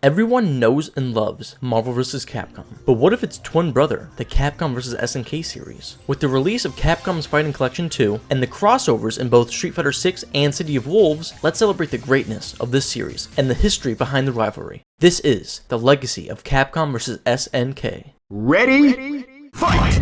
Everyone knows and loves Marvel vs. Capcom, but what if its twin brother, the Capcom vs. SNK series? With the release of Capcom's Fighting Collection 2 and the crossovers in both Street Fighter 6 and City of Wolves, let's celebrate the greatness of this series and the history behind the rivalry. This is the Legacy of CAPCOM vs. SNK. Ready? Fight!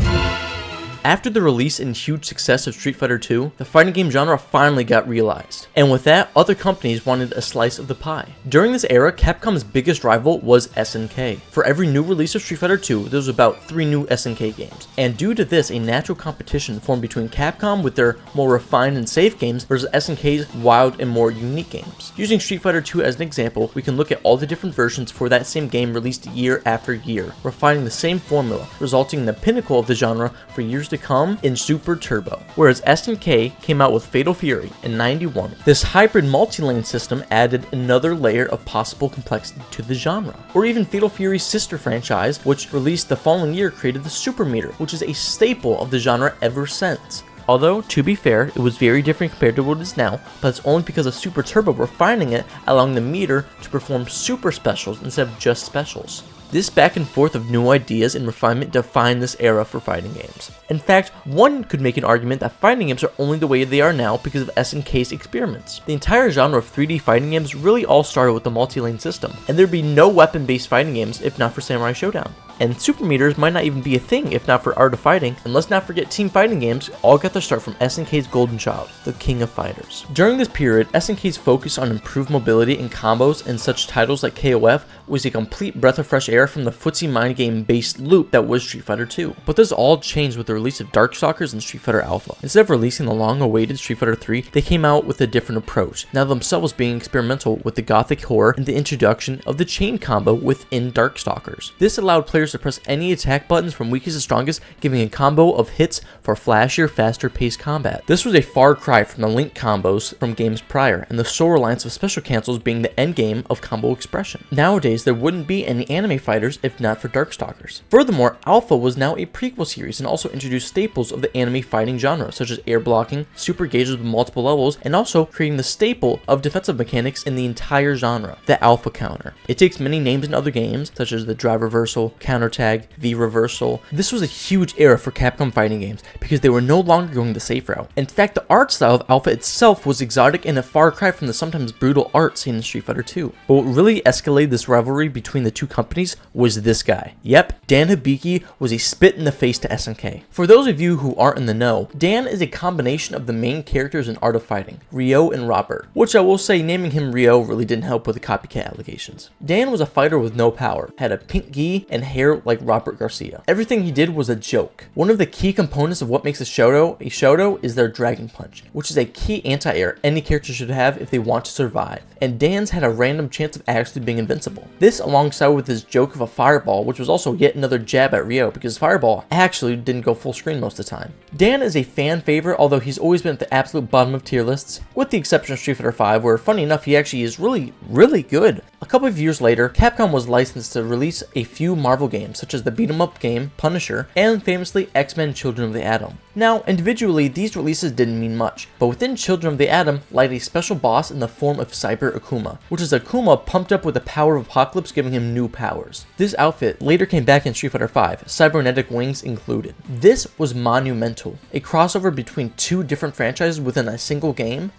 After the release and huge success of Street Fighter 2, the fighting game genre finally got realized, and with that, other companies wanted a slice of the pie. During this era, Capcom's biggest rival was SNK. For every new release of Street Fighter 2, there was about 3 new SNK games, and due to this, a natural competition formed between Capcom with their more refined and safe games versus SNK's wild and more unique games. Using Street Fighter 2 as an example, we can look at all the different versions for that same game released year after year, refining the same formula, resulting in the pinnacle of the genre for years to come in Super Turbo. Whereas SNK came out with Fatal Fury in '91, this hybrid multi-lane system added another layer of possible complexity to the genre. Or even Fatal Fury's sister franchise, which released the following year, created the Super Meter, which is a staple of the genre ever since. Although, to be fair, it was very different compared to what it is now, but it's only because of Super Turbo refining it, allowing the meter to perform super specials instead of just specials. This back and forth of new ideas and refinement defined this era for fighting games. In fact, one could make an argument that fighting games are only the way they are now because of SNK's experiments. The entire genre of 3D fighting games really all started with the multi-lane system, and there'd be no weapon-based fighting games if not for Samurai Showdown. And super meters might not even be a thing if not for Art of Fighting, and let's not forget team fighting games all got their start from SNK's golden child, the King of Fighters. During this period, SNK's focus on improved mobility and combos and such titles like KOF was a complete breath of fresh air from the footsie mind game based loop that was Street Fighter 2. But this all changed with the release of Darkstalkers and Street Fighter Alpha. Instead of releasing the long awaited Street Fighter 3, they came out with a different approach, now themselves being experimental with the gothic horror and the introduction of the chain combo within Darkstalkers. This allowed players to press any attack buttons from weakest to strongest, giving a combo of hits for flashier, faster paced combat. This was a far cry from the link combos from games prior, and the sole reliance of special cancels being the end game of combo expression. Nowadays, there wouldn't be any anime fighters if not for Darkstalkers. Furthermore, Alpha was now a prequel series and also introduced staples of the anime fighting genre, such as air blocking, super gauges with multiple levels, and also creating the staple of defensive mechanics in the entire genre, the Alpha counter. It takes many names in other games, such as the drive reversal, counter tag, the reversal. This was a huge era for Capcom fighting games because they were no longer going the safe route. In fact, the art style of Alpha itself was exotic and a far cry from the sometimes brutal art seen in Street Fighter 2. But what really escalated this rivalry between the two companies was this guy. Yep, Dan Hibiki was a spit in the face to SNK. For those of you who aren't in the know, Dan is a combination of the main characters in Art of Fighting, Ryo and Robert, which I will say naming him Ryo really didn't help with the copycat allegations. Dan was a fighter with no power, had a pink gi and hair like Robert Garcia. Everything he did was a joke. One of the key components of what makes a Shoto is their Dragon Punch, which is a key anti-air any character should have if they want to survive. And Dan's had a random chance of actually being invincible. This alongside with his joke of a fireball, which was also yet another jab at Ryo because fireball actually didn't go full screen most of the time. Dan is a fan favorite, although he's always been at the absolute bottom of tier lists, with the exception of Street Fighter 5, where funny enough he actually is really good. A couple of years later, Capcom was licensed to release a few Marvel games, such as the beat 'em up game Punisher, and famously X-Men Children of the Atom. Now, individually, these releases didn't mean much, but within Children of the Atom lied a special boss in the form of Cyber Akuma, which is Akuma pumped up with the power of Apocalypse, giving him new powers. This outfit later came back in Street Fighter 5, cybernetic wings included. This was monumental, a crossover between two different franchises within a single game.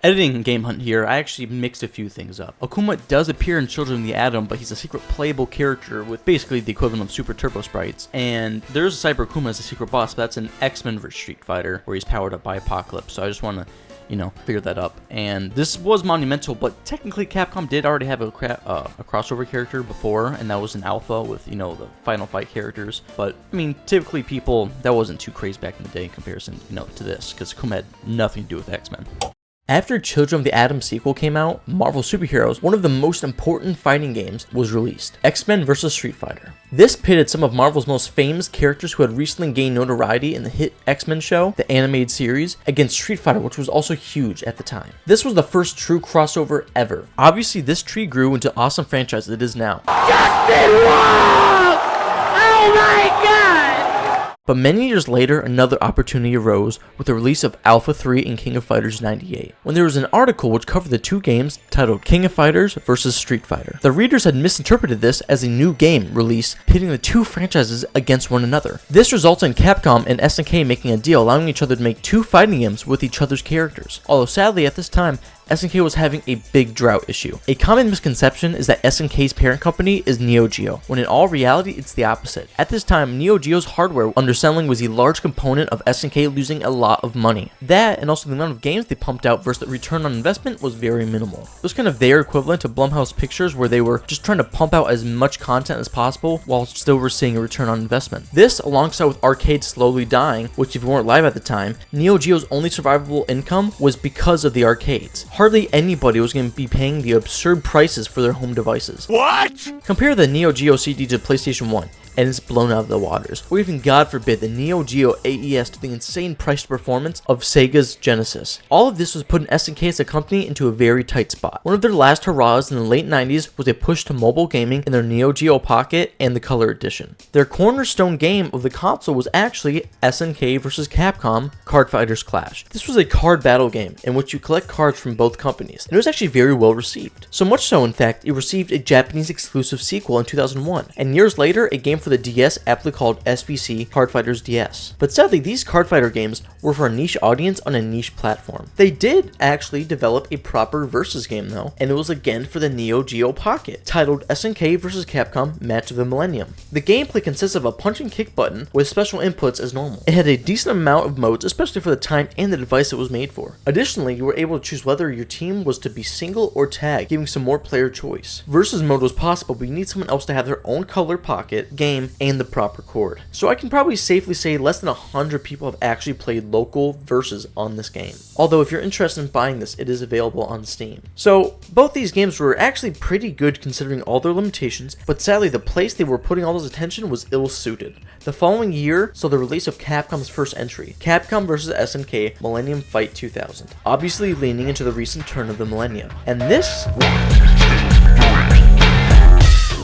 Editing Game Hunt here, I actually mixed a few things up. Akuma does appear in Children of the Atom, but he's a secret playable character with basically the equivalent of Super Turbo sprites. And there's a Cyber Akuma as a secret boss, but that's an X-Men vs. Street Fighter, where he's powered up by Apocalypse. So I just want to, figure that up. And this was monumental, but technically Capcom did already have a crossover character before, and that was an Alpha with, the Final Fight characters. But, typically people, that wasn't too crazy back in the day in comparison, to this, because Akuma had nothing to do with X-Men. After Children of the Atom sequel came out, Marvel Super Heroes, one of the most important fighting games, was released. X-Men vs. Street Fighter. This pitted some of Marvel's most famous characters who had recently gained notoriety in the hit X-Men show, the animated series, against Street Fighter, which was also huge at the time. This was the first true crossover ever. Obviously, this tree grew into awesome franchise it is now. Justin Wong! Oh my god! But many years later, another opportunity arose with the release of Alpha 3 and King of Fighters 98, when there was an article which covered the two games titled King of Fighters vs. Street Fighter. The readers had misinterpreted this as a new game release pitting the two franchises against one another. This resulted in Capcom and SNK making a deal allowing each other to make two fighting games with each other's characters. Although sadly at this time, SNK was having a big drought issue. A common misconception is that SNK's parent company is Neo Geo, when in all reality it's the opposite. At this time, Neo Geo's hardware underselling was a large component of SNK losing a lot of money. That, and also the amount of games they pumped out versus the return on investment, was very minimal. It was kind of their equivalent to Blumhouse Pictures, where they were just trying to pump out as much content as possible while still receiving a return on investment. This, alongside with arcades slowly dying, which if you weren't live at the time, Neo Geo's only survivable income was because of the arcades. Hardly anybody was going to be paying the absurd prices for their home devices. What? Compare the Neo Geo CD to PlayStation 1, and it's blown out of the waters. Or even, God forbid, the Neo Geo AES to the insane price performance of Sega's Genesis. All of this was putting SNK as a company into a very tight spot. One of their last hurrahs in the late 90s was a push to mobile gaming in their Neo Geo Pocket and the Color Edition. Their cornerstone game of the console was actually SNK vs. Capcom Card Fighters Clash. This was a card battle game in which you collect cards from both companies, and it was actually very well received. So much so, in fact, it received a Japanese exclusive sequel in 2001, and years later, a game for the DS aptly called SvC Card Fighters DS. But sadly, these card fighter games were for a niche audience on a niche platform. They did actually develop a proper versus game though, and it was again for the Neo Geo Pocket, titled SNK vs. Capcom Match of the Millennium. The gameplay consists of a punch and kick button with special inputs as normal. It had a decent amount of modes, especially for the time and the device it was made for. Additionally, you were able to choose whether your team was to be single or tag, giving some more player choice. Versus mode was possible, but you need someone else to have their own color pocket, game, and the proper chord. So I can probably safely say less than 100 people have actually played local versus on this game. Although if you're interested in buying this, it is available on Steam. So both these games were actually pretty good considering all their limitations, but sadly the place they were putting all this attention was ill-suited. The following year saw the release of Capcom's first entry, Capcom vs. SNK Millennium Fight 2000, obviously leaning into the recent turn of the millennium. And this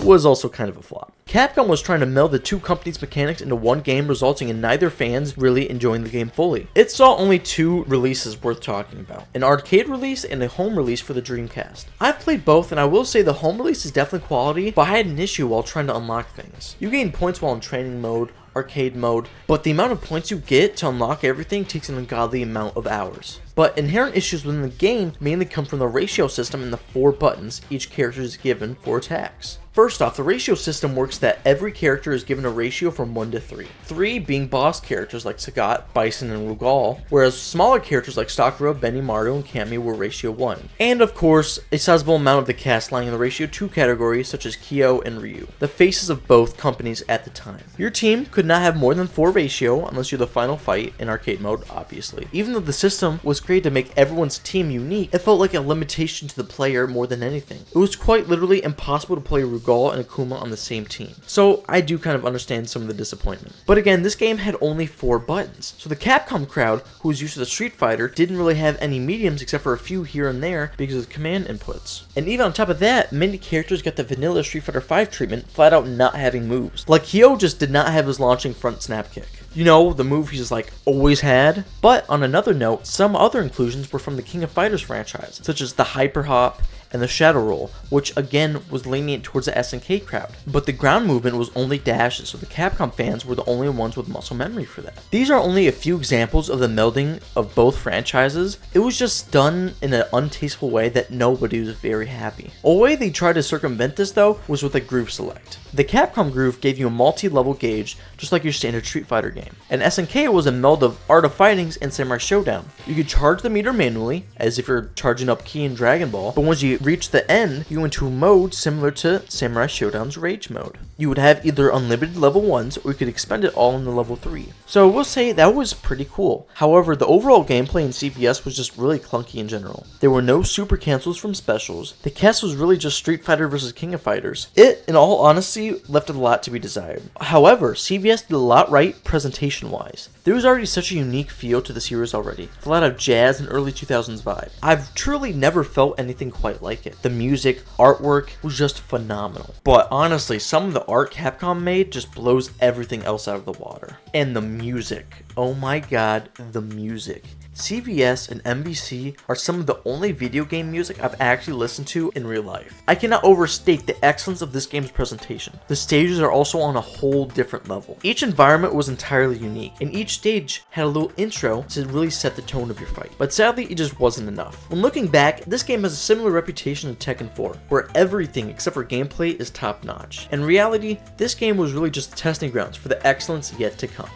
was also kind of a flop. Capcom was trying to meld the two companies' mechanics into one game, resulting in neither fans really enjoying the game fully. It saw only two releases worth talking about, an arcade release and a home release for the Dreamcast. I've played both, and I will say the home release is definitely quality, but I had an issue while trying to unlock things. You gain points while in training mode, arcade mode, but the amount of points you get to unlock everything takes an ungodly amount of hours. But inherent issues within the game mainly come from the ratio system and the 4 buttons each character is given for attacks. First off, the ratio system works that every character is given a ratio from 1 to 3. 3 being boss characters like Sagat, Bison, and Rugal, whereas smaller characters like Sakura, Benny, Mario, and Cammy were ratio 1. And of course, a sizable amount of the cast lying in the ratio 2 category, such as Kyo and Ryu, the faces of both companies at the time. Your team could not have more than 4 ratio unless you're the final fight in arcade mode, obviously. Even though the system was created to make everyone's team unique, it felt like a limitation to the player more than anything. It was quite literally impossible to play Rugal and Akuma on the same team. So I do kind of understand some of the disappointment. But again, this game had only 4 buttons. So the Capcom crowd, who was used to the Street Fighter, didn't really have any mediums except for a few here and there because of command inputs. And even on top of that, many characters got the vanilla Street Fighter V treatment, flat out not having moves. Like Kyo just did not have his launching front snap kick. You know, the move he's like always had. But on another note, some other inclusions were from the King of Fighters franchise, such as the Hyper Hop and the Shadow Roll, which again was lenient towards the SNK crowd. But the ground movement was only dashes, so the Capcom fans were the only ones with muscle memory for that. These are only a few examples of the melding of both franchises. It was just done in an untasteful way that nobody was very happy. A way they tried to circumvent this though was with a groove select. The Capcom groove gave you a multi-level gauge, just like your standard Street Fighter game. And SNK was a meld of Art of Fightings and Samurai Showdown. You could charge the meter manually, as if you're charging up Ki in Dragon Ball, but once you reach the end, you go into a mode similar to Samurai Showdown's Rage mode. You would have either unlimited level 1s, or you could expend it all in the level 3. So we'll say that was pretty cool. However, the overall gameplay in CVS was just really clunky in general. There were no super cancels from specials. The cast was really just Street Fighter vs. King of Fighters. It, in all honesty, left a lot to be desired. However, CVS did a lot right presentation-wise. There was already such a unique feel to the series already, with a lot of jazz and early 2000s vibe. I've truly never felt anything quite like it. The music, artwork was just phenomenal. But honestly, some of the art Capcom made just blows everything else out of the water. And the music. Oh my god, the music. CVS and MVC are some of the only video game music I've actually listened to in real life. I cannot overstate the excellence of this game's presentation. The stages are also on a whole different level. Each environment was entirely unique, and each stage had a little intro to really set the tone of your fight. But sadly, it just wasn't enough. When looking back, this game has a similar reputation to Tekken 4, where everything except for gameplay is top notch. In reality, this game was really just the testing grounds for the excellence yet to come.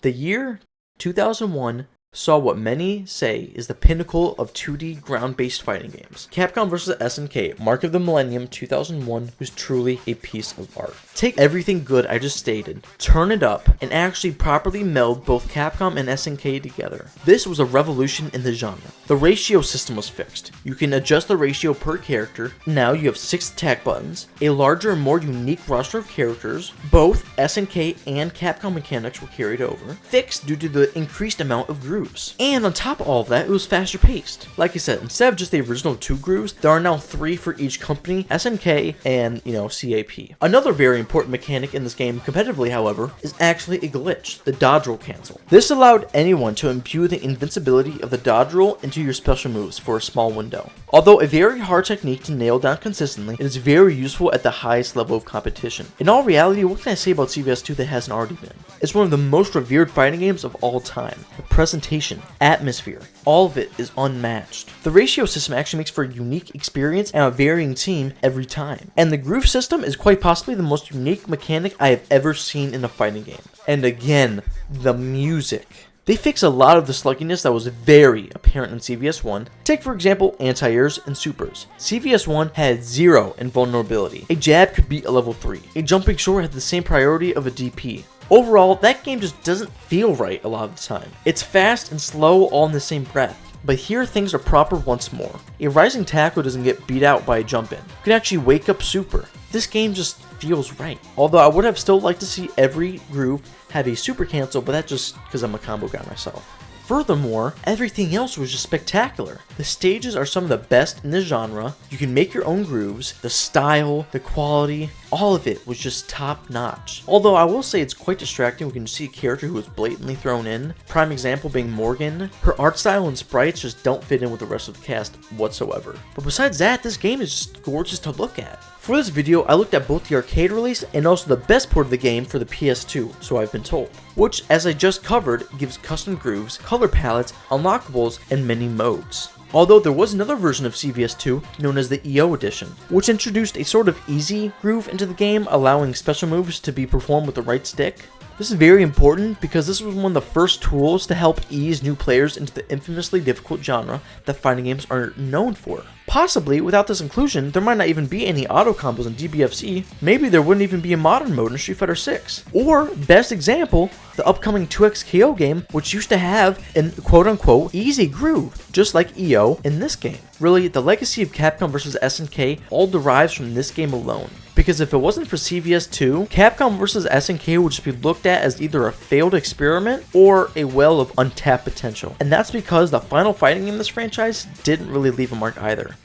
The year 2001 saw what many say is the pinnacle of 2D ground-based fighting games. Capcom vs. SNK, Mark of the Millennium 2001 was truly a piece of art. Take everything good I just stated, turn it up, and actually properly meld both Capcom and SNK together. This was a revolution in the genre. The ratio system was fixed. You can adjust the ratio per character. Now you have 6 attack buttons, a larger and more unique roster of characters. Both SNK and Capcom mechanics were carried over, fixed due to the increased amount of grooves. And on top of all of that, it was faster paced. Like I said, instead of just the original 2 grooves, there are now 3 for each company, SNK and, CAP. Another very important mechanic in this game, competitively however, is actually a glitch, the dodge roll cancel. This allowed anyone to imbue the invincibility of the dodge roll into your special moves for a small window. Although a very hard technique to nail down consistently, it is very useful at the highest level of competition. In all reality, what can I say about CVS 2 that hasn't already been? It's one of the most revered fighting games of all time. The presentation, atmosphere, all of it is unmatched. The ratio system actually makes for a unique experience and a varying team every time. And the groove system is quite possibly the most unique mechanic I have ever seen in a fighting game. And again, the music. They fix a lot of the slugginess that was very apparent in CVS 1. Take for example anti-airs and supers. CVS 1 had 0 invulnerability. A jab could beat a level 3. A jumping short had the same priority of a DP. Overall, that game just doesn't feel right a lot of the time. It's fast and slow all in the same breath. But here things are proper once more. A rising tackle doesn't get beat out by a jump in. You can actually wake up super. This game just feels right. Although I would have still liked to see every groove have a super cancel, but that's just because I'm a combo guy myself. Furthermore, everything else was just spectacular. The stages are some of the best in the genre. You can make your own grooves. The style, the quality, all of it was just top notch. Although I will say it's quite distracting. We can see a character who was blatantly thrown in. Prime example being Morgan. Her art style and sprites just don't fit in with the rest of the cast whatsoever. But besides that, this game is just gorgeous to look at. For this video, I looked at both the arcade release and also the best port of the game for the PS2, so I've been told. Which, as I just covered, gives custom grooves, color palettes, unlockables, and many modes. Although there was another version of CVS 2 known as the EO edition, which introduced a sort of easy groove into the game, allowing special moves to be performed with the right stick. This is very important because this was one of the first tools to help ease new players into the infamously difficult genre that fighting games are known for. Possibly, without this inclusion, there might not even be any auto combos in DBFC. Maybe there wouldn't even be a modern mode in Street Fighter 6. Or, best example, the upcoming 2XKO game, which used to have an quote-unquote easy groove, just like EO in this game. Really, the legacy of Capcom vs. SNK all derives from this game alone. Because if it wasn't for CVS 2, Capcom vs. SNK would just be looked at as either a failed experiment or a well of untapped potential. And that's because the final fighting game in this franchise didn't really leave a mark either.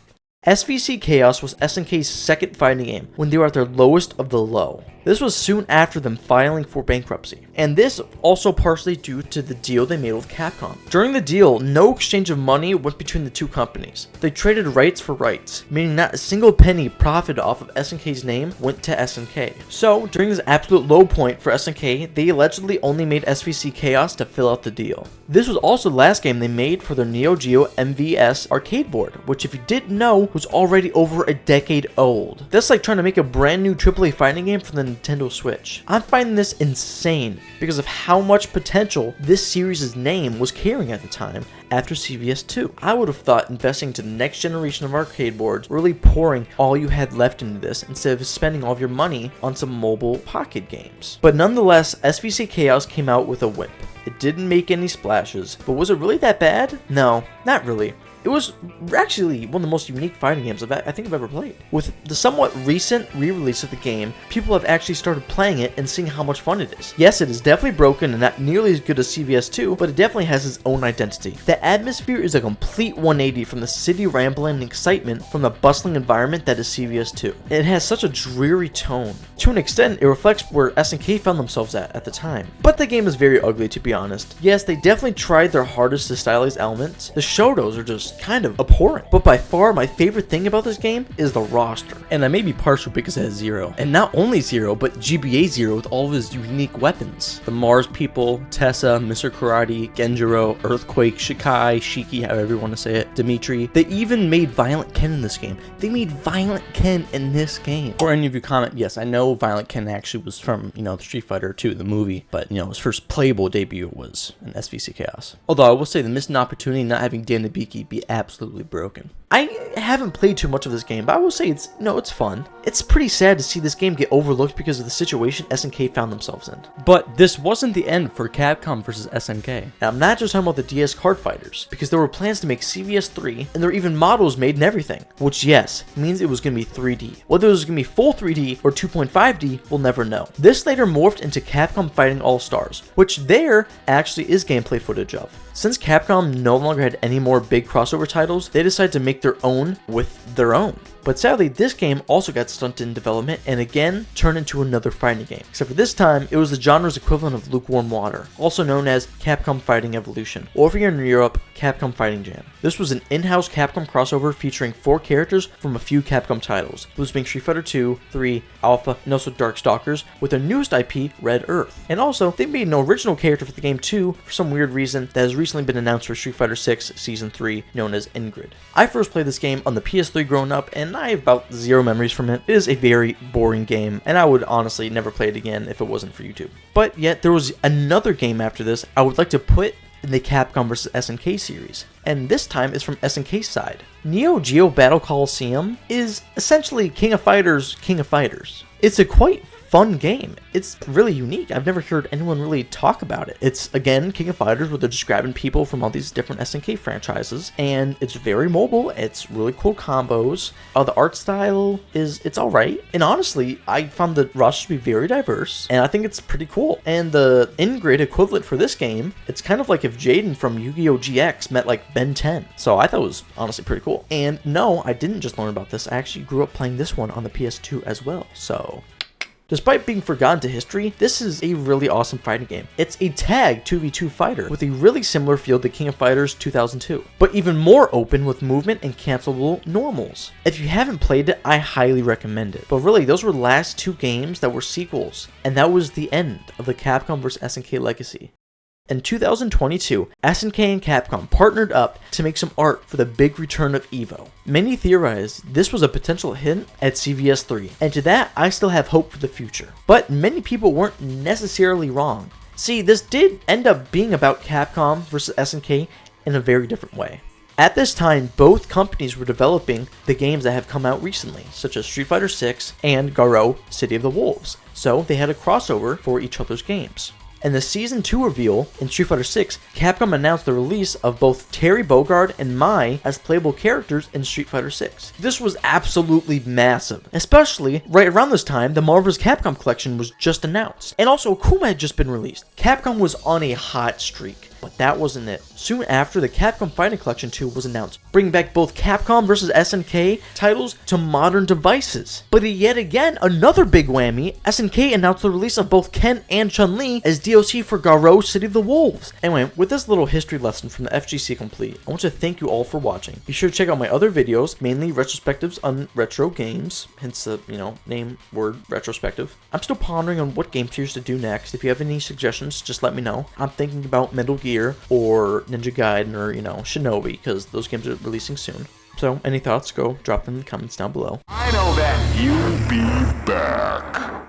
SvChaos was SNK's second fighting game when they were at their lowest of the low. This was soon after them filing for bankruptcy, and this also partially due to the deal they made with Capcom. During the deal, no exchange of money went between the two companies. They traded rights for rights, meaning not a single penny profited off of SNK's name went to SNK. So, during this absolute low point for SNK, they allegedly only made SvChaos to fill out the deal. This was also the last game they made for their Neo Geo MVS arcade board, which if you didn't know, was already over a decade old. That's like trying to make a brand new AAA fighting game for the Nintendo Switch. I'm finding this insane because of how much potential this series' name was carrying at the time after CVS 2. I would have thought investing into the next generation of arcade boards, really pouring all you had left into this instead of spending all of your money on some mobile pocket games. But nonetheless, SvChaos came out with a whimp. It didn't make any splashes, but was it really that bad? No, not really. It was actually one of the most unique fighting games I think I've ever played. With the somewhat recent re-release of the game, people have actually started playing it and seeing how much fun it is. Yes, it is definitely broken and not nearly as good as CVS2, but it definitely has its own identity. The atmosphere is a complete 180 from the city rambling and excitement from the bustling environment that is CVS2. It has such a dreary tone. To an extent, it reflects where SNK found themselves at the time. But the game is very ugly, to be honest. Yes, they definitely tried their hardest to stylize elements. The shotos are just kind of abhorrent. But by far, my favorite thing about this game is the roster. And I may be partial because it has Zero. And not only Zero, but GBA Zero with all of his unique weapons. The Mars people, Tessa, Mr. Karate, Genjiro, Earthquake, Shikai, Shiki, however you want to say it, Dimitri. They even made Violent Ken in this game. They made Violent Ken in this game. Or any of you comment, yes, I know Violent Ken actually was from, the Street Fighter 2, the movie, but, his first playable debut was in SvChaos. Although I will say the missed opportunity not having Dan Nabiki be absolutely broken. I haven't played too much of this game, but I will say it's fun. It's pretty sad to see this game get overlooked because of the situation SNK found themselves in. But this wasn't the end for Capcom versus SNK. Now, I'm not just talking about the DS card fighters, because there were plans to make CVS3, and there were even models made and everything, which, yes, means it was going to be 3D. Whether it was going to be full 3D or 2.5D, we'll never know. This later morphed into Capcom Fighting All-Stars, which there actually is gameplay footage of. Since Capcom no longer had any more big crossover titles, they decided to make their own with their own. But sadly, this game also got stunted in development and again turned into another fighting game. Except for this time, it was the genre's equivalent of lukewarm water, also known as Capcom Fighting Evolution, or if you're in Europe, Capcom Fighting Jam. This was an in-house Capcom crossover featuring 4 characters from a few Capcom titles, those being Street Fighter 2, 3, Alpha, and also Darkstalkers, with their newest IP, Red Earth. And also, they made an original character for the game too, for some weird reason that has recently been announced for Street Fighter 6 Season 3, known as Ingrid. I first played this game on the PS3 growing up, and I have about 0 memories from it. It is a very boring game, and I would honestly never play it again if it wasn't for YouTube. But yet, there was another game after this I would like to put in the Capcom vs SNK series, and this time is from SNK's side. Neo Geo Battle Coliseum is essentially King of Fighters' King of Fighters. It's a quite fun game. It's really unique. I've never heard anyone really talk about it. It's, again, King of Fighters, where they're just grabbing people from all these different SNK franchises, and it's very mobile. It's really cool combos. The art style it's alright, and honestly, I found the roster to be very diverse, and I think it's pretty cool. And the Ingrid equivalent for this game, it's kind of like if Jaden from Yu-Gi-Oh! GX met like Ben 10, so I thought it was honestly pretty cool. And no, I didn't just learn about this. I actually grew up playing this one on the PS2 as well, so despite being forgotten to history, this is a really awesome fighting game. It's a tag 2v2 fighter with a really similar feel to King of Fighters 2002, but even more open with movement and cancelable normals. If you haven't played it, I highly recommend it. But really, those were the last 2 games that were sequels, and that was the end of the Capcom vs SNK legacy. In 2022, SNK and Capcom partnered up to make some art for the big return of EVO. Many theorized this was a potential hint at CVS3, and to that, I still have hope for the future. But many people weren't necessarily wrong. See, this did end up being about Capcom versus SNK in a very different way. At this time, both companies were developing the games that have come out recently, such as Street Fighter 6 and Garou: City of the Wolves, so they had a crossover for each other's games. In the Season 2 reveal in Street Fighter 6, Capcom announced the release of both Terry Bogard and Mai as playable characters in Street Fighter 6. This was absolutely massive, especially right around this time the Marvel's Capcom collection was just announced, and also Akuma had just been released. Capcom was on a hot streak, but that wasn't it. Soon after, the Capcom Fighting Collection 2 was announced, bringing back both Capcom vs SNK titles to modern devices. But yet again, another big whammy, SNK announced the release of both Ken and Chun-Li as DLC for Garou: City of the Wolves. Anyway, with this little history lesson from the FGC complete, I want to thank you all for watching. Be sure to check out my other videos, mainly retrospectives on retro games, hence the, name, word, retrospective. I'm still pondering on what game series to do next. If you have any suggestions, just let me know. I'm thinking about Metal Gear or Ninja Gaiden or, Shinobi, because those games are releasing soon. So, any thoughts, go drop them in the comments down below. I know that you'll be back.